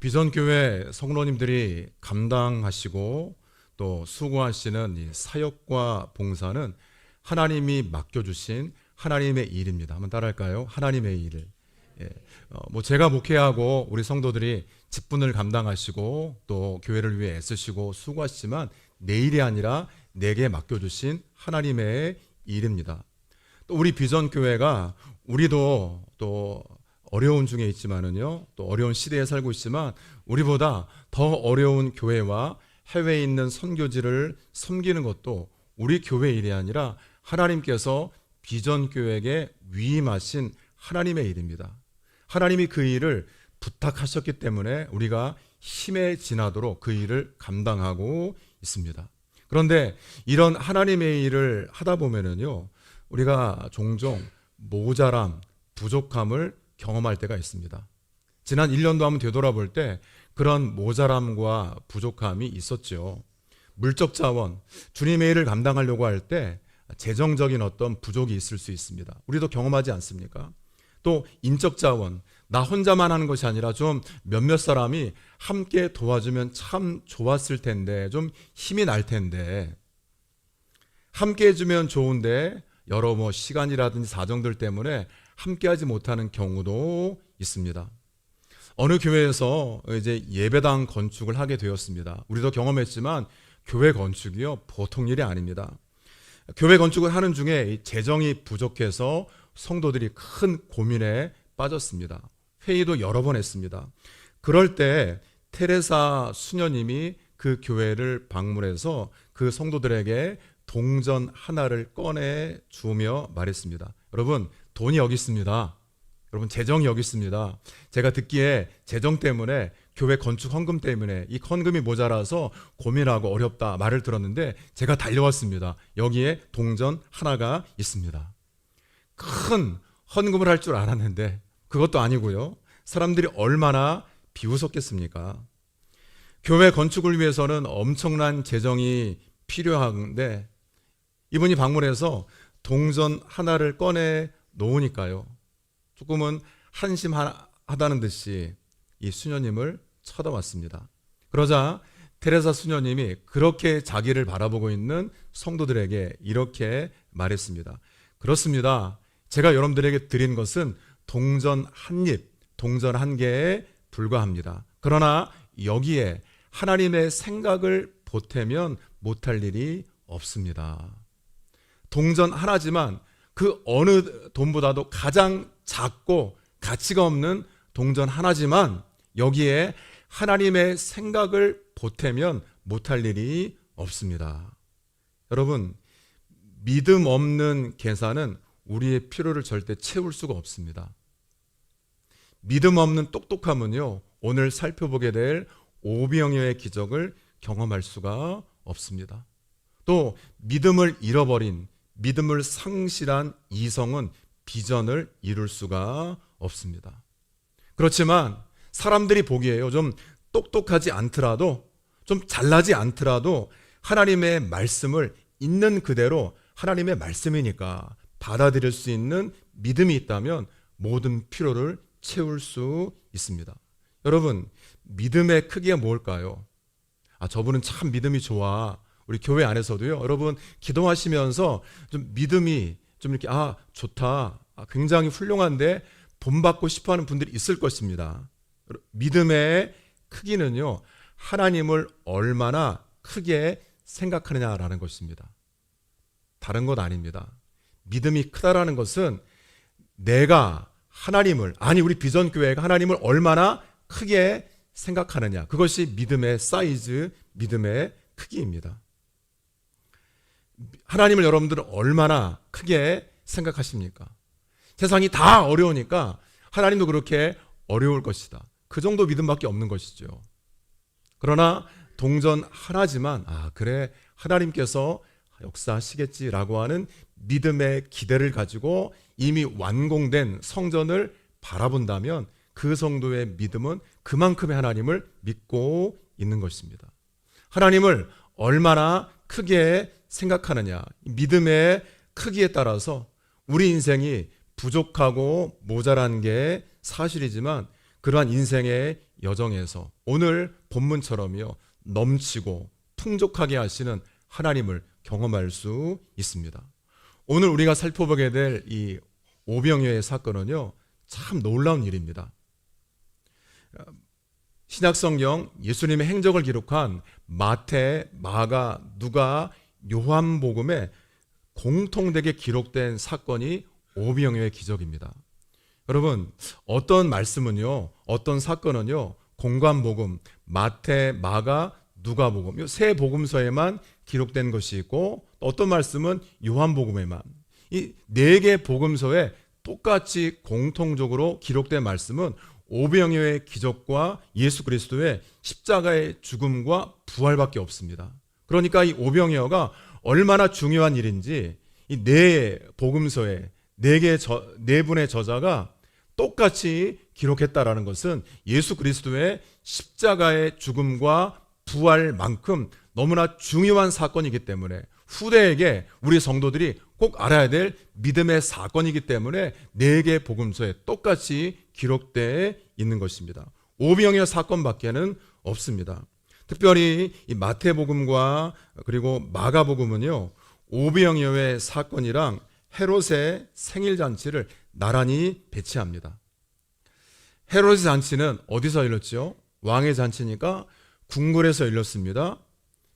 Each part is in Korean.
비전교회 성도님들이 감당하시고 또 수고하시는 이 사역과 봉사는 하나님이 맡겨주신 하나님의 일입니다. 한번 따라할까요? 하나님의 일. 제가 목회하고 우리 성도들이 직분을 감당하시고 또 교회를 위해 애쓰시고 수고하시지만 내 일이 아니라 내게 맡겨주신 하나님의 일입니다. 또 우리 비전교회가 우리도 또 어려운 중에 있지만은요, 또 어려운 시대에 살고 있지만 우리보다 더 어려운 교회와 해외에 있는 선교지를 섬기는 것도 우리 교회 일이 아니라 하나님께서 비전교회에게 위임하신 하나님의 일입니다. 하나님이 그 일을 부탁하셨기 때문에 우리가 힘에 지나도록 그 일을 감당하고 있습니다. 그런데 이런 하나님의 일을 하다 보면은요, 우리가 종종 모자람, 부족함을 경험할 때가 있습니다. 지난 1년도 한번 되돌아볼 때 그런 모자람과 부족함이 있었죠. 물적 자원, 주님의 일을 감당하려고 할 때 재정적인 어떤 부족이 있을 수 있습니다. 우리도 경험하지 않습니까? 또 인적 자원, 나 혼자만 하는 것이 아니라 좀 몇몇 사람이 함께 도와주면 참 좋았을 텐데, 좀 힘이 날 텐데, 함께 해주면 좋은데 여러 시간이라든지 사정들 때문에 함께하지 못하는 경우도 있습니다. 어느 교회에서 이제 예배당 건축을 하게 되었습니다. 우리도 경험했지만 교회 건축이요, 보통 일이 아닙니다. 교회 건축을 하는 중에 재정이 부족해서 성도들이 큰 고민에 빠졌습니다. 회의도 여러 번 했습니다. 그럴 때 테레사 수녀님이 그 교회를 방문해서 그 성도들에게 동전 하나를 꺼내 주며 말했습니다. 여러분, 돈이 여기 있습니다. 여러분, 재정이 여기 있습니다. 제가 듣기에 재정 때문에, 교회 건축 헌금 때문에 이 헌금이 모자라서 고민하고 어렵다 말을 들었는데 제가 달려왔습니다. 여기에 동전 하나가 있습니다. 큰 헌금을 할 줄 알았는데 그것도 아니고요. 사람들이 얼마나 비웃었겠습니까? 교회 건축을 위해서는 엄청난 재정이 필요한데 이분이 방문해서 동전 하나를 꺼내 놓으니까요, 조금은 한심하다는 듯이 이 수녀님을 쳐다봤습니다. 그러자 테레사 수녀님이 그렇게 자기를 바라보고 있는 성도들에게 이렇게 말했습니다. 그렇습니다. 제가 여러분들에게 드린 것은 동전 한 입, 동전 한 개에 불과합니다. 그러나 여기에 하나님의 생각을 보태면 못할 일이 없습니다. 동전 하나지만 그 어느 돈보다도 가장 작고 가치가 없는 동전 하나지만 여기에 하나님의 생각을 보태면 못할 일이 없습니다. 여러분, 믿음 없는 계산은 우리의 필요를 절대 채울 수가 없습니다. 믿음 없는 똑똑함은요, 오늘 살펴보게 될 오병이어의 기적을 경험할 수가 없습니다. 또 믿음을 잃어버린, 믿음을 상실한 이성은 비전을 이룰 수가 없습니다. 그렇지만 사람들이 보기에요, 좀 똑똑하지 않더라도, 좀 잘나지 않더라도 하나님의 말씀을 있는 그대로 하나님의 말씀이니까 받아들일 수 있는 믿음이 있다면 모든 필요를 채울 수 있습니다. 여러분, 믿음의 크기가 뭘까요? 저분은 참 믿음이 좋아. 우리 교회 안에서도요, 여러분 기도하시면서 좀 믿음이 좀 이렇게 좋다, 굉장히 훌륭한데 본받고 싶어하는 분들이 있을 것입니다. 믿음의 크기는요, 하나님을 얼마나 크게 생각하느냐라는 것입니다. 다른 것 아닙니다. 믿음이 크다라는 것은 내가 하나님을, 우리 비전교회가 하나님을 얼마나 크게 생각하느냐, 그것이 믿음의 사이즈, 믿음의 크기입니다. 하나님을 여러분들은 얼마나 크게 생각하십니까? 세상이 다 어려우니까 하나님도 그렇게 어려울 것이다, 그 정도 믿음밖에 없는 것이죠. 그러나 동전 하나지만 그래, 하나님께서 역사하시겠지라고 하는 믿음의 기대를 가지고 이미 완공된 성전을 바라본다면 그 정도의 믿음은 그만큼의 하나님을 믿고 있는 것입니다. 하나님을 얼마나 크게 생각하느냐, 믿음의 크기에 따라서 우리 인생이 부족하고 모자란 게 사실이지만 그러한 인생의 여정에서 오늘 본문처럼요 넘치고 풍족하게 하시는 하나님을 경험할 수 있습니다. 오늘 우리가 살펴보게 될 이 오병이어의 사건은요 참 놀라운 일입니다. 신약성경 예수님의 행적을 기록한 마태, 마가, 누가, 요한복음에 공통되게 기록된 사건이 오병이어의 기적입니다. 여러분, 어떤 말씀은요, 어떤 사건은요, 공관복음, 마태, 마가, 누가복음 이 세 복음서에만 기록된 것이 있고, 어떤 말씀은 요한복음에만, 이 네 개 복음서에 똑같이 공통적으로 기록된 말씀은 오병이어의 기적과 예수 그리스도의 십자가의 죽음과 부활밖에 없습니다. 그러니까 이 오병이어가 얼마나 중요한 일인지 이 네 복음서에 네 분의 저자가 똑같이 기록했다라는 것은 예수 그리스도의 십자가의 죽음과 부활만큼 너무나 중요한 사건이기 때문에 후대에게 우리 성도들이 꼭 알아야 될 믿음의 사건이기 때문에 네 개 복음서에 똑같이 기록되어 있는 것입니다. 오병이어 사건밖에는 없습니다. 특별히 이 마태복음과 그리고 마가복음은요 오병이어의 사건이랑 헤롯의 생일잔치를 나란히 배치합니다. 헤롯의 잔치는 어디서 열렸죠? 왕의 잔치니까 궁궐에서 열렸습니다.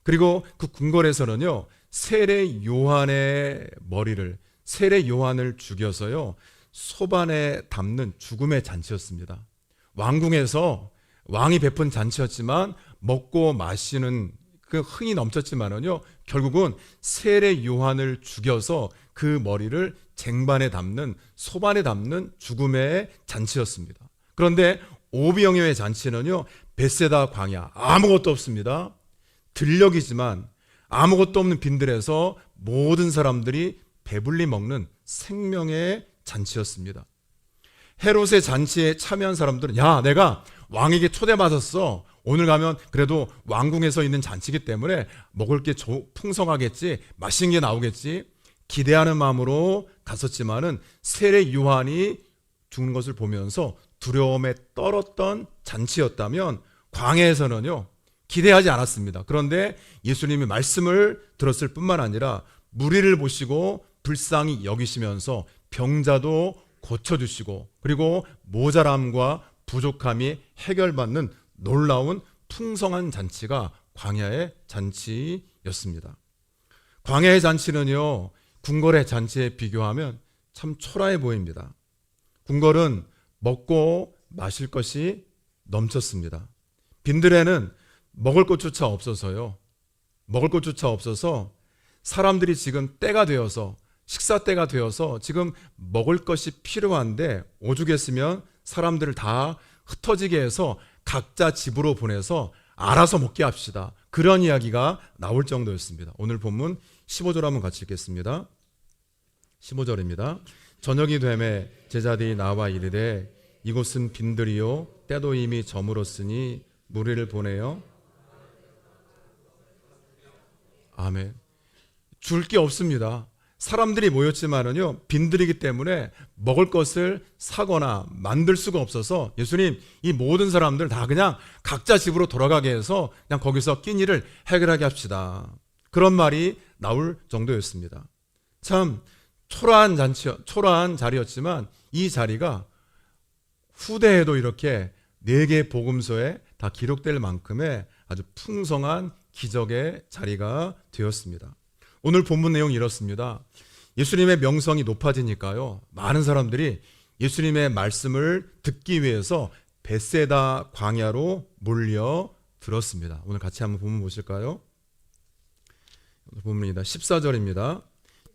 그리고 그 궁궐에서는요 세례 요한의 머리를, 세례 요한을 죽여서요 소반에 담는 죽음의 잔치였습니다. 왕궁에서 왕이 베푼 잔치였지만 먹고 마시는 그 흥이 넘쳤지만은요 결국은 세례 요한을 죽여서 그 머리를 쟁반에 담는, 소반에 담는 죽음의 잔치였습니다. 그런데 오병이어의 잔치는요 벳세다 광야, 아무것도 없습니다. 들녘이지만 아무것도 없는 빈들에서 모든 사람들이 배불리 먹는 생명의 잔치였습니다. 헤롯의 잔치에 참여한 사람들은 야, 내가 왕에게 초대받았어. 오늘 가면 그래도 왕궁에서 있는 잔치이기 때문에 먹을 게 풍성하겠지, 맛있는 게 나오겠지 기대하는 마음으로 갔었지만은 세례 요한이 죽는 것을 보면서 두려움에 떨었던 잔치였다면 광야에서는요 기대하지 않았습니다. 그런데 예수님이 말씀을 들었을 뿐만 아니라 무리를 보시고 불쌍히 여기시면서 병자도 고쳐주시고 그리고 모자람과 부족함이 해결받는 놀라운 풍성한 잔치가 광야의 잔치였습니다. 광야의 잔치는요 궁궐의 잔치에 비교하면 참 초라해 보입니다. 궁궐은 먹고 마실 것이 넘쳤습니다. 빈들에는 먹을 것조차 없어서요. 먹을 것조차 없어서 사람들이 지금 때가 되어서 식사 때가 되어서 지금 먹을 것이 필요한데 오죽했으면 사람들을 다 흩어지게 해서 각자 집으로 보내서 알아서 먹게 합시다. 그런 이야기가 나올 정도였습니다. 오늘 본문 15절 한번 같이 읽겠습니다. 15절입니다. 저녁이 되매 제자들이 나와 이르되 이곳은 빈들이요 때도 이미 저물었으니 무리를 보내어 아멘. 줄 게 없습니다. 사람들이 모였지만은요 빈들이기 때문에 먹을 것을 사거나 만들 수가 없어서 예수님 이 모든 사람들 다 그냥 각자 집으로 돌아가게 해서 그냥 거기서 끼니를 해결하게 합시다. 그런 말이 나올 정도였습니다. 참 초라한 자리였지만 이 자리가 후대에도 이렇게 네 개 복음서에 다 기록될 만큼의 아주 풍성한 기적의 자리가 되었습니다. 오늘 본문 내용이 이렇습니다. 예수님의 명성이 높아지니까요 많은 사람들이 예수님의 말씀을 듣기 위해서 벳세다 광야로 몰려들었습니다. 오늘 같이 한번 본문 보실까요? 본문입니다. 14절입니다.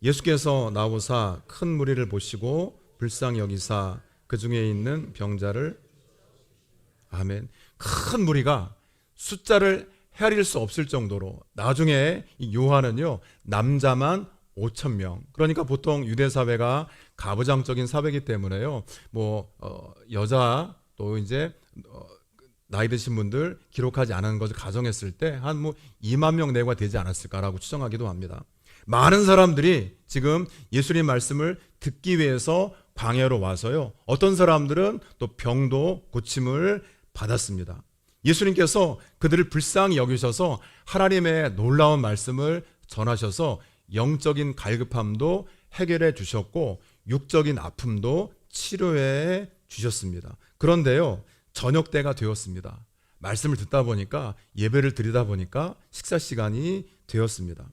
예수께서 나오사 큰 무리를 보시고 불쌍히 여기사 그 중에 있는 병자를 아멘. 큰 무리가 숫자를 헤아릴 수 없을 정도로 나중에 이 요한은요 남자만 5,000명. 그러니까 보통 유대 사회가 가부장적인 사회이기 때문에요. 여자 또 이제 나이 드신 분들 기록하지 않은 것을 가정했을 때 한 2만 명 내외가 되지 않았을까라고 추정하기도 합니다. 많은 사람들이 지금 예수님 말씀을 듣기 위해서 광야로 와서요. 어떤 사람들은 또 병도 고침을 받았습니다. 예수님께서 그들을 불쌍히 여기셔서 하나님의 놀라운 말씀을 전하셔서 영적인 갈급함도 해결해 주셨고 육적인 아픔도 치료해 주셨습니다. 그런데요, 저녁 때가 되었습니다. 말씀을 듣다 보니까, 예배를 드리다 보니까 식사 시간이 되었습니다.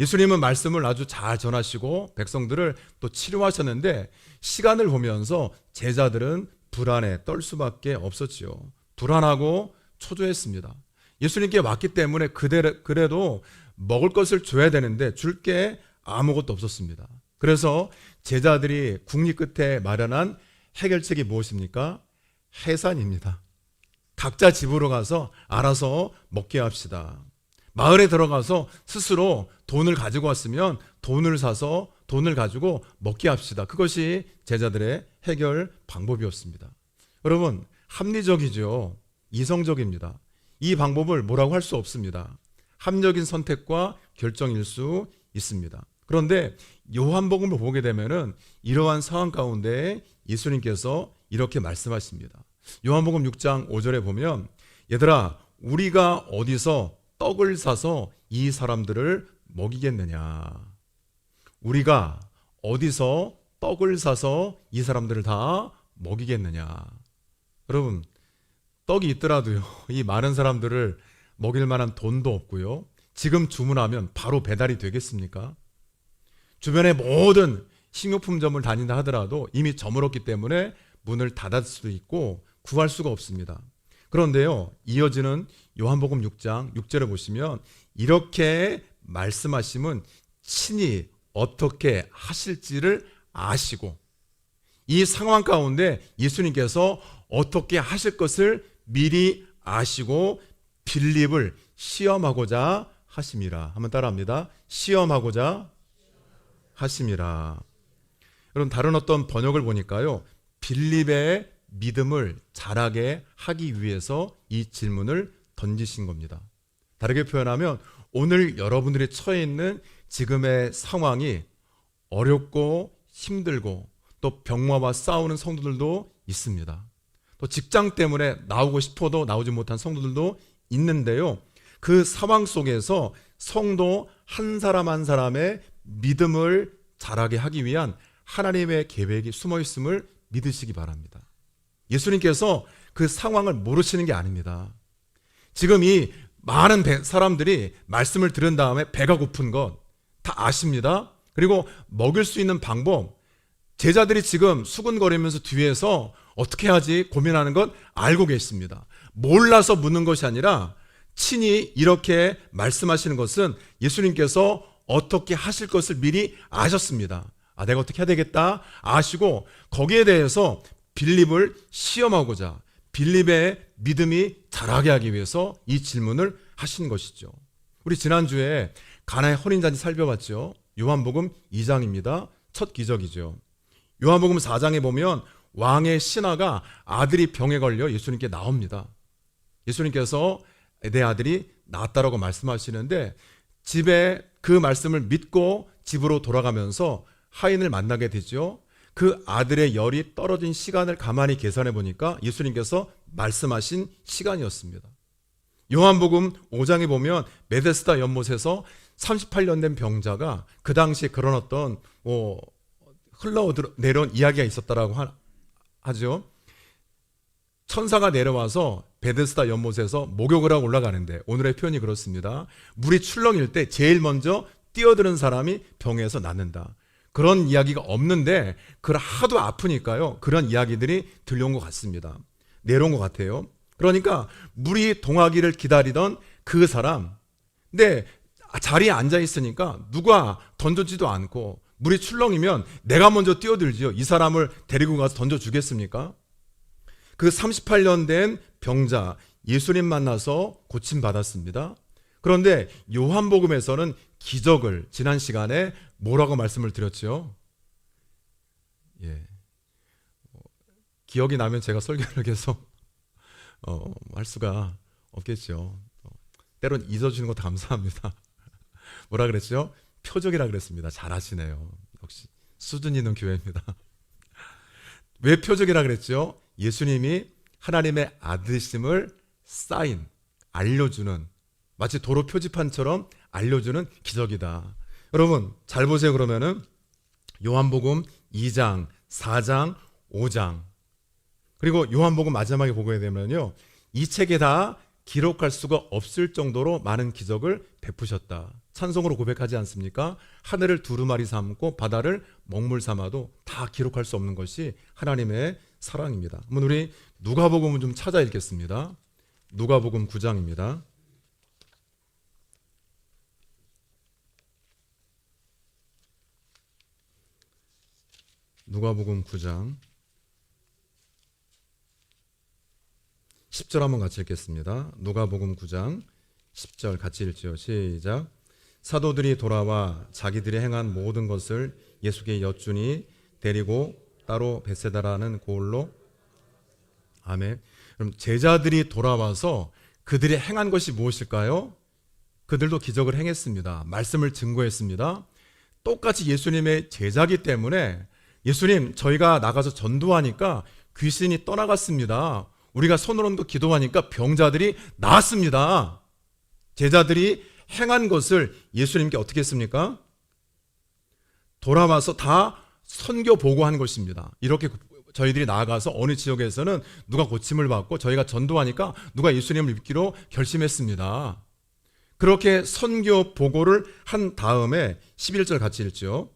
예수님은 말씀을 아주 잘 전하시고 백성들을 또 치료하셨는데, 시간을 보면서 제자들은 불안에 떨 수밖에 없었지요. 불안하고 초조했습니다. 예수님께 왔기 때문에 그래도 먹을 것을 줘야 되는데 줄 게 아무것도 없었습니다. 그래서 제자들이 궁리 끝에 마련한 해결책이 무엇입니까? 해산입니다. 각자 집으로 가서 알아서 먹게 합시다. 마을에 들어가서 스스로 돈을 가지고 왔으면 돈을 사서 돈을 가지고 먹게 합시다. 그것이 제자들의 해결 방법이었습니다. 여러분, 합리적이죠. 이성적입니다. 이 방법을 뭐라고 할 수 없습니다. 합리적인 선택과 결정일 수 있습니다. 그런데 요한복음을 보게 되면은 이러한 상황 가운데 예수님께서 이렇게 말씀하십니다. 요한복음 6장 5절에 보면, 얘들아, 우리가 어디서 떡을 사서 이 사람들을 먹이겠느냐? 우리가 어디서 떡을 사서 이 사람들을 다 먹이겠느냐? 여러분, 떡이 있더라도요, 이 많은 사람들을 먹일 만한 돈도 없고요, 지금 주문하면 바로 배달이 되겠습니까? 주변의 모든 식료품점을 다닌다 하더라도 이미 저물었기 때문에 문을 닫을 수도 있고 구할 수가 없습니다. 그런데요, 이어지는 요한복음 6장 6절에 보시면 이렇게 말씀하심은 친히 어떻게 하실지를 아시고, 이 상황 가운데 예수님께서 어떻게 하실 것을 미리 아시고 빌립을 시험하고자 하심이라. 한번 따라합니다. 시험하고자 하심이라. 여러분, 다른 어떤 번역을 보니까요, 빌립의 믿음을 자라게 하기 위해서 이 질문을 던지신 겁니다. 다르게 표현하면 오늘 여러분들이 처해 있는 지금의 상황이 어렵고 힘들고 또 병마와 싸우는 성도들도 있습니다. 또 직장 때문에 나오고 싶어도 나오지 못한 성도들도 있는데요, 그 상황 속에서 성도 한 사람 한 사람의 믿음을 자라게 하기 위한 하나님의 계획이 숨어 있음을 믿으시기 바랍니다. 예수님께서 그 상황을 모르시는 게 아닙니다. 지금 이 많은 사람들이 말씀을 들은 다음에 배가 고픈 것 다 아십니다. 그리고 먹일 수 있는 방법, 제자들이 지금 수군거리면서 뒤에서 어떻게 하지 고민하는 것 알고 계십니다. 몰라서 묻는 것이 아니라 친히 이렇게 말씀하시는 것은 예수님께서 어떻게 하실 것을 미리 아셨습니다. 아, 내가 어떻게 해야 되겠다 아시고 거기에 대해서 빌립을 시험하고자, 빌립의 믿음이 자라게 하기 위해서 이 질문을 하신 것이죠. 우리 지난주에 가나의 혼인잔치 살펴봤죠. 요한복음 2장입니다. 첫 기적이죠. 요한복음 4장에 보면 왕의 신하가 아들이 병에 걸려 예수님께 나옵니다. 예수님께서 내 아들이 낫다라고 말씀하시는데, 집에 그 말씀을 믿고 집으로 돌아가면서 하인을 만나게 되죠. 그 아들의 열이 떨어진 시간을 가만히 계산해 보니까 예수님께서 말씀하신 시간이었습니다. 요한복음 5장에 보면 베데스다 연못에서 38년 된 병자가, 그 당시에 그런 어떤 흘러내려온 이야기가 있었다라고 하죠. 천사가 내려와서 베데스다 연못에서 목욕을 하고 올라가는데, 오늘의 표현이 그렇습니다. 물이 출렁일 때 제일 먼저 뛰어드는 사람이 병에서 낫는다. 그런 이야기가 없는데 하도 아프니까요, 그런 이야기들이 들려온 것 같습니다. 내려온 것 같아요. 그러니까 물이 동하기를 기다리던 그 사람, 근데 자리에 앉아 있으니까 누가 던져지도 않고, 물이 출렁이면 내가 먼저 뛰어들지요. 이 사람을 데리고 가서 던져주겠습니까? 그 38년 된 병자 예수님 만나서 고침받았습니다. 그런데 요한복음에서는 기적을 지난 시간에 뭐라고 말씀을 드렸죠? 기억이 나면 제가 설교를 계속 할 수가 없겠죠. 때론 잊어주는 것도 감사합니다. 뭐라 그랬죠? 표적이라 그랬습니다. 잘하시네요. 역시 수준 있는 교회입니다. 왜 표적이라 그랬죠? 예수님이 하나님의 아들이심을 사인, 알려주는, 마치 도로 표지판처럼 알려주는 기적이다. 여러분 잘 보세요. 그러면은 요한복음 2장, 4장, 5장, 그리고 요한복음 마지막에 보게 되면요, 이 책에 다 기록할 수가 없을 정도로 많은 기적을 베푸셨다. 찬송으로 고백하지 않습니까? 하늘을 두루마리 삼고 바다를 먹물 삼아도 다 기록할 수 없는 것이 하나님의 사랑입니다. 한번 우리 누가복음을 좀 찾아 읽겠습니다. 누가복음 9장입니다. 누가복음 9장 10절 한번 같이 읽겠습니다. 누가복음 9장 10절 같이 읽죠. 시작. 사도들이 돌아와 자기들이 행한 모든 것을 예수께 여쭈니 데리고 따로 벳세다라는 고을로. 아멘. 그럼 제자들이 돌아와서 그들이 행한 것이 무엇일까요? 그들도 기적을 행했습니다. 말씀을 증거했습니다. 똑같이 예수님의 제자기 때문에 예수님, 저희가 나가서 전도하니까 귀신이 떠나갔습니다. 우리가 손으로도 기도하니까 병자들이 나았습니다. 제자들이 행한 것을 예수님께 어떻게 했습니까? 돌아와서 다 선교 보고한 것입니다. 이렇게 저희들이 나아가서 어느 지역에서는 누가 고침을 받고 저희가 전도하니까 누가 예수님을 믿기로 결심했습니다. 그렇게 선교 보고를 한 다음에 11절 같이 읽죠.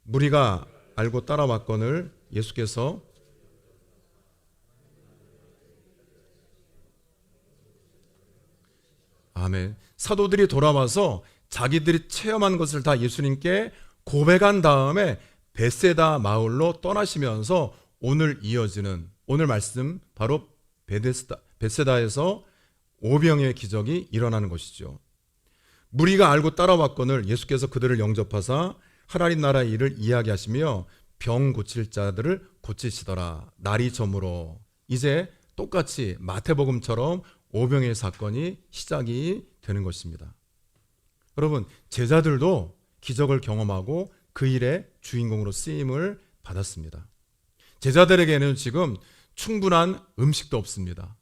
무리가 알고 따라왔거늘 예수께서 아멘. 사도들이 돌아와서 자기들이 체험한 것을 다 예수님께 고백한 다음에 벳세다 마을로 떠나시면서 오늘 이어지는 오늘 말씀 바로 벳세다에서 오병의 기적이 일어나는 것이죠. 무리가 알고 따라왔거늘 예수께서 그들을 영접하사 하나님 나라의 일을 이야기하시며 병 고칠 자들을 고치시더라. 날이 저물어. 이제 똑같이 마태복음처럼 오병의 사건이 시작이 되는 것입니다. 여러분, 제자들도 기적을 경험하고 그 일의 주인공으로 쓰임을 받았습니다. 제자들에게는 지금 충분한 음식도 없습니다.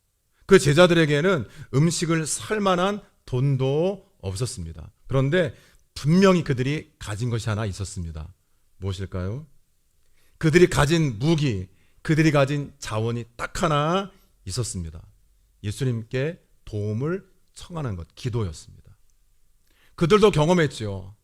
그 제자들에게는 음식을 살 만한 돈도 없었습니다. 그런데 분명히 그들이 가진 것이 하나 있었습니다. 무엇일까요? 그들이 가진 무기, 그들이 가진 자원이 딱 하나 있었습니다. 예수님께 도움을 청하는 것, 기도였습니다. 그들도 경험했죠.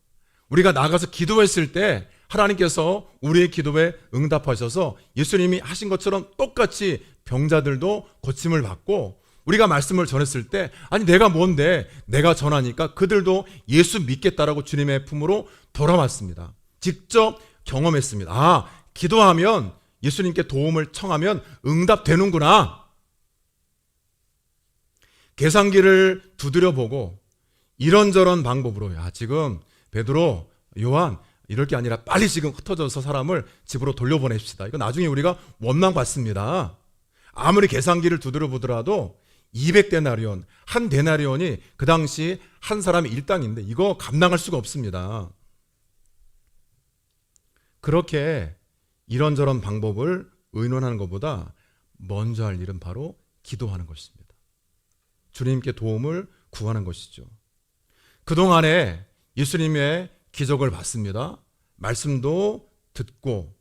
우리가 나가서 기도했을 때 하나님께서 우리의 기도에 응답하셔서 예수님이 하신 것처럼 똑같이 병자들도 고침을 받고, 우리가 말씀을 전했을 때 아니 내가 뭔데, 내가 전하니까 그들도 예수 믿겠다라고 주님의 품으로 돌아왔습니다. 직접 경험했습니다. 아, 기도하면 예수님께 도움을 청하면 응답되는구나. 계산기를 두드려보고 이런저런 방법으로, 야 지금 베드로, 요한 이럴 게 아니라 빨리 지금 흩어져서 사람을 집으로 돌려보냅시다. 이거 나중에 우리가 원망 받습니다. 아무리 계산기를 두드려보더라도 200데나리온, 한 데나리온이 그 당시 한 사람의 일당인데 이거 감당할 수가 없습니다. 그렇게 이런저런 방법을 의논하는 것보다 먼저 할 일은 바로 기도하는 것입니다. 주님께 도움을 구하는 것이죠. 그동안에 예수님의 기적을 봤습니다. 말씀도 듣고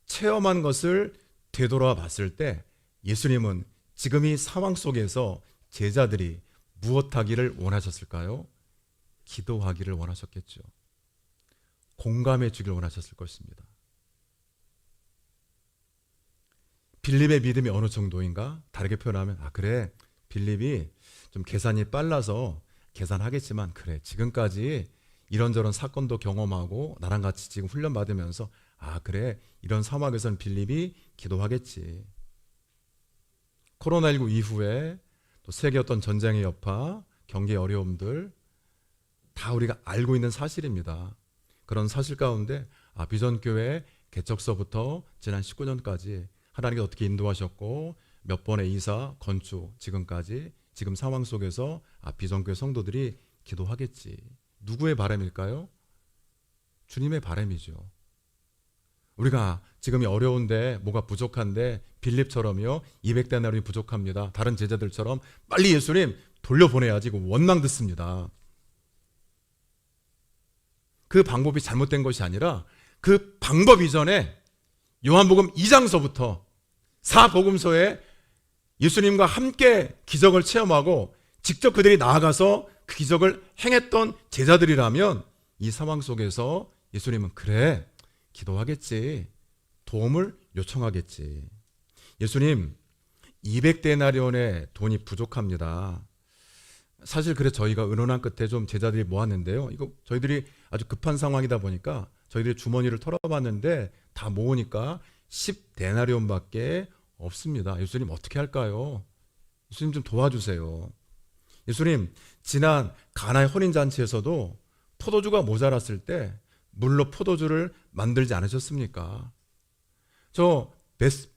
체험한 것을 되돌아 봤을 때 예수님은 지금 이 상황 속에서 제자들이 무엇하기를 원하셨을까요? 기도하기를 원하셨겠죠. 공감해 주기를 원하셨을 것입니다. 빌립의 믿음이 어느 정도인가? 다르게 표현하면, 아 그래, 빌립이 좀 계산이 빨라서 계산하겠지만, 그래 지금까지 이런저런 사건도 경험하고 나랑 같이 지금 훈련 받으면서, 아 그래 이런 상황에서는 빌립이 기도하겠지. 코로나19 이후에 또 세계 어떤 전쟁의 여파, 경기 어려움들 다 우리가 알고 있는 사실입니다. 그런 사실 가운데 비전교회 개척서부터 지난 19년까지 하나님께서 어떻게 인도하셨고 몇 번의 이사, 건축, 지금까지 지금 상황 속에서 비전교회 성도들이 기도하겠지. 누구의 바람일까요? 주님의 바람이죠. 우리가 지금이 어려운데 뭐가 부족한데 빌립처럼요 200데나리온이 부족합니다. 다른 제자들처럼 빨리 예수님 돌려보내야지 원망 듣습니다. 그 방법이 잘못된 것이 아니라 그 방법 이전에 요한복음 2장서부터 사복음서에 예수님과 함께 기적을 체험하고 직접 그들이 나아가서 그 기적을 행했던 제자들이라면 이 상황 속에서 예수님은 그래 기도하겠지, 도움을 요청하겠지. 예수님 200데나리온의 돈이 부족합니다. 사실 그래 저희가 의논한 끝에 좀 제자들이 모았는데요. 이거 저희들이 아주 급한 상황이다 보니까 저희들이 주머니를 털어봤는데 다 모으니까 10데나리온밖에 없습니다. 예수님 어떻게 할까요? 예수님 좀 도와주세요. 예수님 지난 가나의 혼인잔치에서도 포도주가 모자랐을 때 물로 포도주를 만들지 않으셨습니까? 저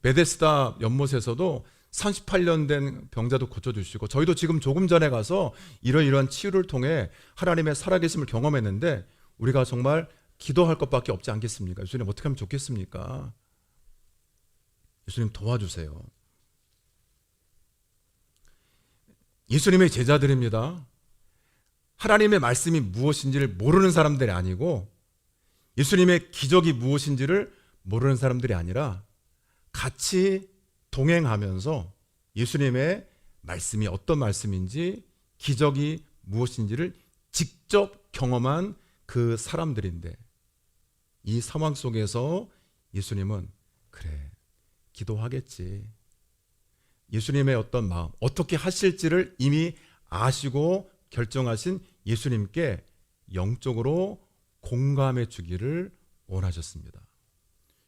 베데스다 연못에서도 38년 된 병자도 고쳐주시고 저희도 지금 조금 전에 가서 이러이러한 치유를 통해 하나님의 살아계심을 경험했는데 우리가 정말 기도할 것밖에 없지 않겠습니까? 예수님 어떻게 하면 좋겠습니까? 예수님 도와주세요. 예수님의 제자들입니다. 하나님의 말씀이 무엇인지를 모르는 사람들이 아니고 예수님의 기적이 무엇인지를 모르는 사람들이 아니라 같이 동행하면서 예수님의 말씀이 어떤 말씀인지 기적이 무엇인지를 직접 경험한 그 사람들인데 이 상황 속에서 예수님은 그래 기도하겠지. 예수님의 어떤 마음, 어떻게 하실지를 이미 아시고 결정하신 예수님께 영적으로 공감해 주기를 원하셨습니다.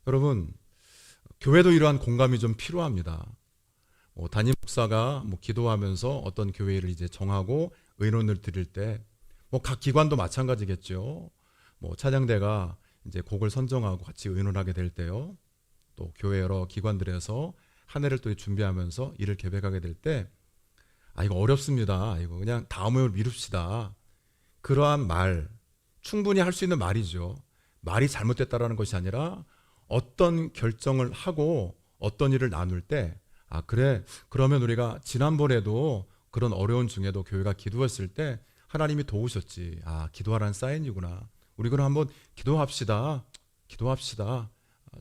여러분, 교회도 이러한 공감이 좀 필요합니다. 담임 목사가 기도하면서 어떤 교회를 이제 정하고 의논을 드릴 때, 각 기관도 마찬가지겠죠. 찬양대가 이제 곡을 선정하고 같이 의논하게 될 때요. 또 교회 여러 기관들에서 한 해를 또 준비하면서 일을 계획하게 될 때, 이거 어렵습니다. 이거 그냥 다음 회로 미룹시다. 그러한 말, 충분히 할 수 있는 말이죠. 말이 잘못됐다라는 것이 아니라 어떤 결정을 하고 어떤 일을 나눌 때, 그래, 그러면 우리가 지난번에도 그런 어려운 중에도 교회가 기도했을 때 하나님이 도우셨지. 기도하라는 사인이구나. 우리 그럼 한번 기도합시다.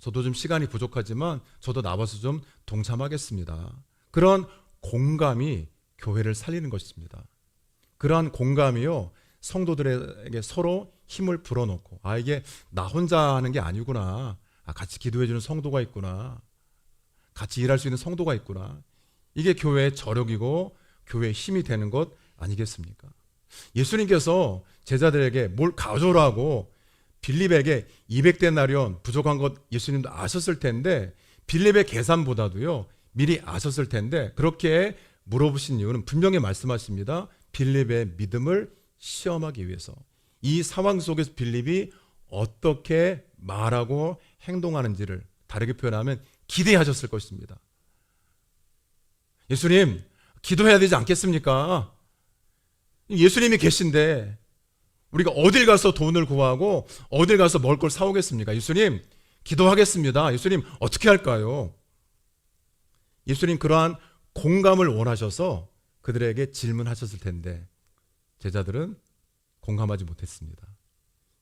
저도 좀 시간이 부족하지만 저도 나와서 좀 동참하겠습니다. 그런 공감이 교회를 살리는 것입니다. 그러한 공감이요, 성도들에게 서로 힘을 불어넣고 이게 나 혼자 하는 게 아니구나. 같이 기도해주는 성도가 있구나. 같이 일할 수 있는 성도가 있구나. 이게 교회의 저력이고 교회의 힘이 되는 것 아니겠습니까? 예수님께서 제자들에게 뭘 가져오라고 빌립에게 200데나리온 부족한 것 예수님도 아셨을 텐데 빌립의 계산보다도요 미리 아셨을 텐데 그렇게 물어보신 이유는 분명히 말씀하십니다. 빌립의 믿음을 시험하기 위해서. 이 상황 속에서 빌립이 어떻게 말하고 행동하는지를 다르게 표현하면 기대하셨을 것입니다. 예수님 기도해야 되지 않겠습니까? 예수님이 계신데 우리가 어딜 가서 돈을 구하고 어딜 가서 먹을 걸 사오겠습니까? 예수님 기도하겠습니다. 예수님 어떻게 할까요? 예수님 그러한 공감을 원하셔서 그들에게 질문하셨을 텐데 제자들은 공감하지 못했습니다.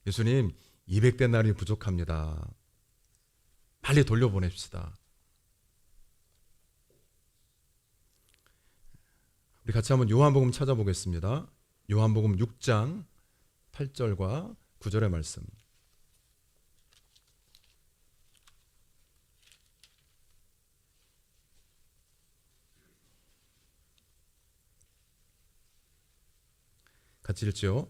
예수님 200데나리온이 부족합니다. 빨리 돌려보냅시다. 우리 같이 한번 요한복음 찾아보겠습니다. 요한복음 6장 8절과 9절의 말씀. 같이 읽지요.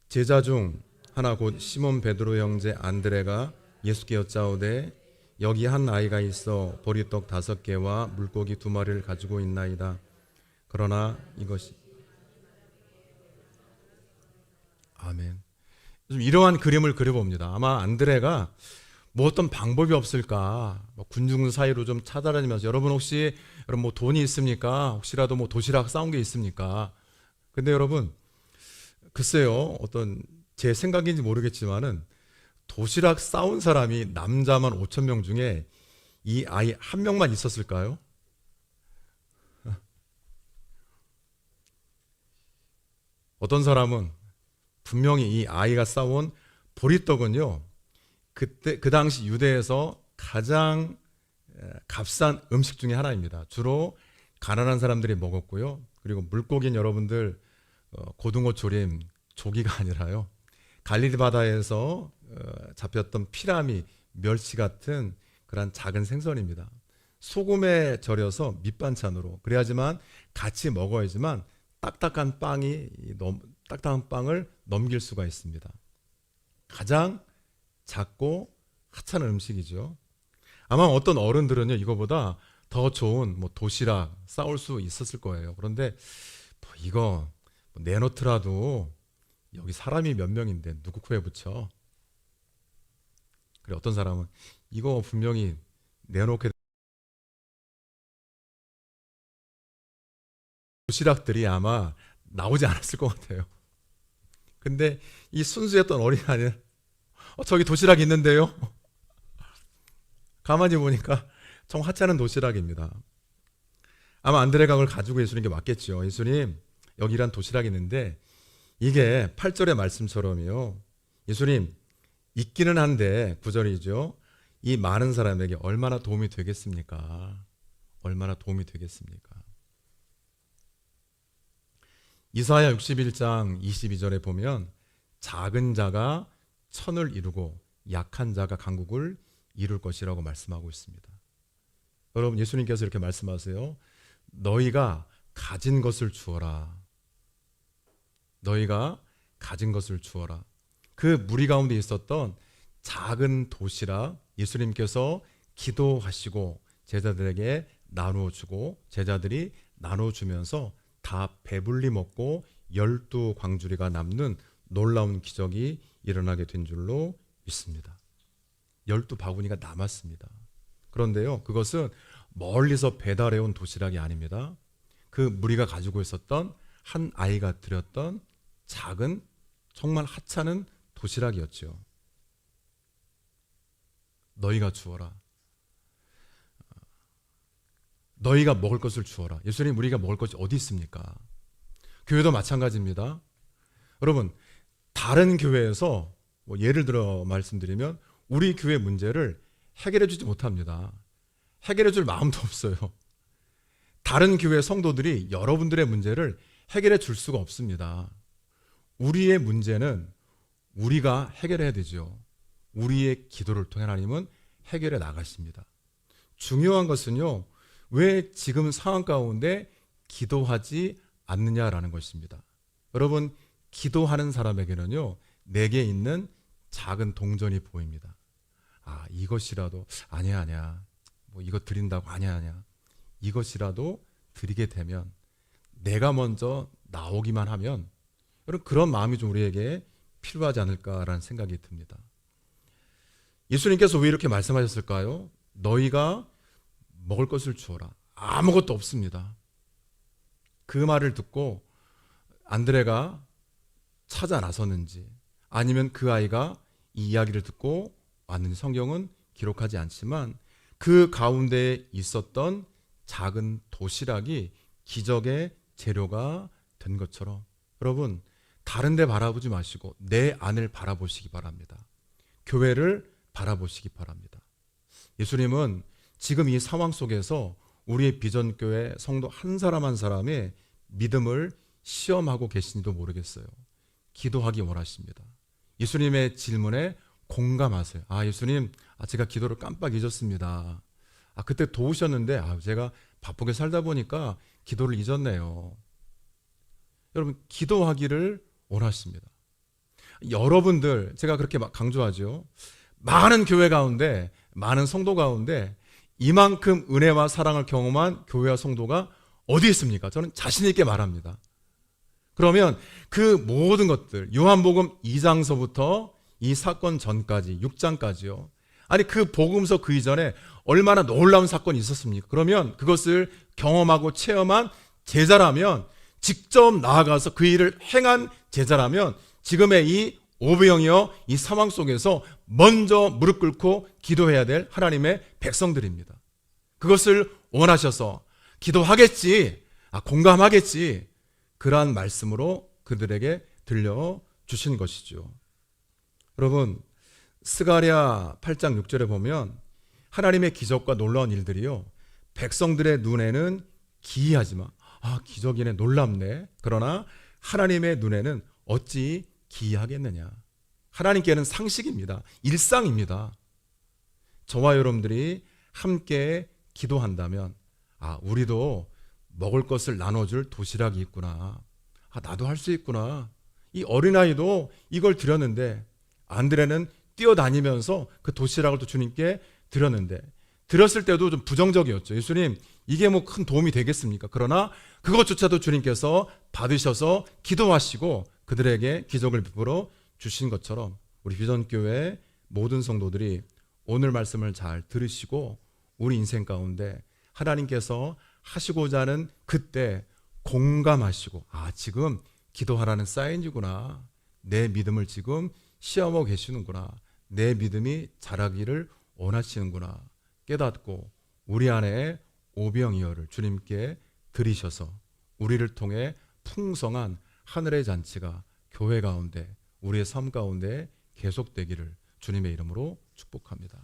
제자 중 하나 곧 시몬 베드로 형제 안드레가 예수께 여짜오되 여기 한 아이가 있어 보리떡 5개와 물고기 2마리를 가지고 있나이다. 그러나 이것이 아멘. 좀 이러한 그림을 그려봅니다. 아마 안드레가 어떤 방법이 없을까? 군중 사이로 좀 찾아다니면서 여러분 혹시 돈이 있습니까? 혹시라도 도시락 싸운 게 있습니까? 근데 여러분 글쎄요 어떤 제 생각인지 모르겠지만은 도시락 싸온 사람이 남자만 5천 명 중에 이 아이 한 명만 있었을까요? 어떤 사람은 분명히 이 아이가 싸온 보리떡은요, 그 당시 유대에서 가장 값싼 음식 중에 하나입니다. 주로 가난한 사람들이 먹었고요. 그리고 물고기는 여러분들 고등어 조림, 조기가 아니라요, 갈릴리 바다에서 잡혔던 피라미, 멸치 같은 그런 작은 생선입니다. 소금에 절여서 밑반찬으로, 그래야지만 같이 먹어야지만 딱딱한 빵을 넘길 수가 있습니다. 가장 작고 하찮은 음식이죠. 아마 어떤 어른들은요, 이거보다 더 좋은 도시락 싸올 수 있었을 거예요. 그런데 이거 내놓더라도 여기 사람이 몇 명인데 누구 코에 붙여? 그래, 어떤 사람은 이거 분명히 내놓게 도시락들이 아마 나오지 않았을 것 같아요. 근데 이 순수했던 어린아이는 저기 도시락 있는데요? 가만히 보니까 정 하찮은 도시락입니다. 아마 안드레가 그걸 가지고 예수님께 맞겠죠. 예수님, 여기란 도시락이 있는데 이게 8절의 말씀처럼요, 예수님, 있기는 한데 9절이죠. 이 많은 사람에게 얼마나 도움이 되겠습니까? 얼마나 도움이 되겠습니까? 이사야 61장 22절에 보면 작은 자가 천을 이루고 약한 자가 강국을 이룰 것이라고 말씀하고 있습니다. 여러분, 예수님께서 이렇게 말씀하세요. 너희가 가진 것을 주어라. 너희가 가진 것을 주어라. 그 무리 가운데 있었던 작은 도시락 예수님께서 기도하시고 제자들에게 나누어 주고 제자들이 나누어 주면서 다 배불리 먹고 12광주리가 남는 놀라운 기적이 일어나게 된 줄로 믿습니다. 12바구니가 남았습니다. 그런데요, 그것은 멀리서 배달해온 도시락이 아닙니다. 그 무리가 가지고 있었던 한 아이가 드렸던 작은, 정말 하찮은 도시락이었죠. 너희가 주어라. 너희가 먹을 것을 주어라. 예수님, 우리가 먹을 것이 어디 있습니까? 교회도 마찬가지입니다. 여러분, 다른 교회에서 예를 들어 말씀드리면 우리 교회 문제를 해결해 주지 못합니다. 해결해 줄 마음도 없어요. 다른 교회 성도들이 여러분들의 문제를 해결해 줄 수가 없습니다. 우리의 문제는 우리가 해결해야 되죠. 우리의 기도를 통해 하나님은 해결해 나가십니다. 중요한 것은요, 왜 지금 상황 가운데 기도하지 않느냐라는 것입니다. 여러분, 기도하는 사람에게는요, 내게 있는 작은 동전이 보입니다. 이것이라도 아니야. 이거 드린다고 아니야. 이것이라도 드리게 되면, 내가 먼저 나오기만 하면, 여러분, 그런 마음이 좀 우리에게 필요하지 않을까라는 생각이 듭니다. 예수님께서 왜 이렇게 말씀하셨을까요? 너희가 먹을 것을 주어라. 아무것도 없습니다. 그 말을 듣고 안드레가 찾아 나섰는지, 아니면 그 아이가 이 이야기를 듣고 왔는지 성경은 기록하지 않지만 그 가운데에 있었던 작은 도시락이 기적의 재료가 된 것처럼, 여러분, 다른 데 바라보지 마시고 내 안을 바라보시기 바랍니다. 교회를 바라보시기 바랍니다. 예수님은 지금 이 상황 속에서 우리의 비전교회 성도 한 사람 한 사람의 믿음을 시험하고 계신지도 모르겠어요. 기도하기 원하십니다. 예수님의 질문에 공감하세요. 예수님, 제가 기도를 깜빡 잊었습니다. 그때 도우셨는데 제가 바쁘게 살다 보니까 기도를 잊었네요. 여러분, 기도하기를 원하십니다. 여러분들, 제가 그렇게 강조하죠. 많은 교회 가운데, 많은 성도 가운데 이만큼 은혜와 사랑을 경험한 교회와 성도가 어디 있습니까? 저는 자신 있게 말합니다. 그러면 그 모든 것들, 요한복음 2장서부터 이 사건 전까지 6장까지요. 그 복음서 그 이전에 얼마나 놀라운 사건이 있었습니까? 그러면 그것을 경험하고 체험한 제자라면, 직접 나아가서 그 일을 행한 제자라면 지금의 이 오병이어 이 상황 속에서 먼저 무릎 꿇고 기도해야 될 하나님의 백성들입니다. 그것을 원하셔서 기도하겠지, 공감하겠지, 그러한 말씀으로 그들에게 들려주신 것이죠. 여러분, 스가랴 8장 6절에 보면 하나님의 기적과 놀라운 일들이요, 백성들의 눈에는 기이하지만 기적이네, 놀랍네, 그러나 하나님의 눈에는 어찌 기이하겠느냐. 하나님께는 상식입니다. 일상입니다. 저와 여러분들이 함께 기도한다면 우리도 먹을 것을 나눠줄 도시락이 있구나, 나도 할 수 있구나, 이 어린아이도 이걸 드렸는데 안드레는 뛰어다니면서 그 도시락을 또 주님께 드렸는데, 드렸을 때도 좀 부정적이었죠. 예수님, 이게 뭐 큰 도움이 되겠습니까? 그러나 그것조차도 주님께서 받으셔서 기도하시고 그들에게 기적을 베풀어 주신 것처럼, 우리 비전교회 모든 성도들이 오늘 말씀을 잘 들으시고 우리 인생 가운데 하나님께서 하시고자 하는 그때 공감하시고, 지금 기도하라는 사인이구나, 내 믿음을 지금 시험하고 계시는구나, 내 믿음이 자라기를 원하시는구나 깨닫고 우리 안에 오병이어를 주님께 드리셔서 우리를 통해 풍성한 하늘의 잔치가 교회 가운데, 우리의 삶 가운데 계속되기를 주님의 이름으로 축복합니다.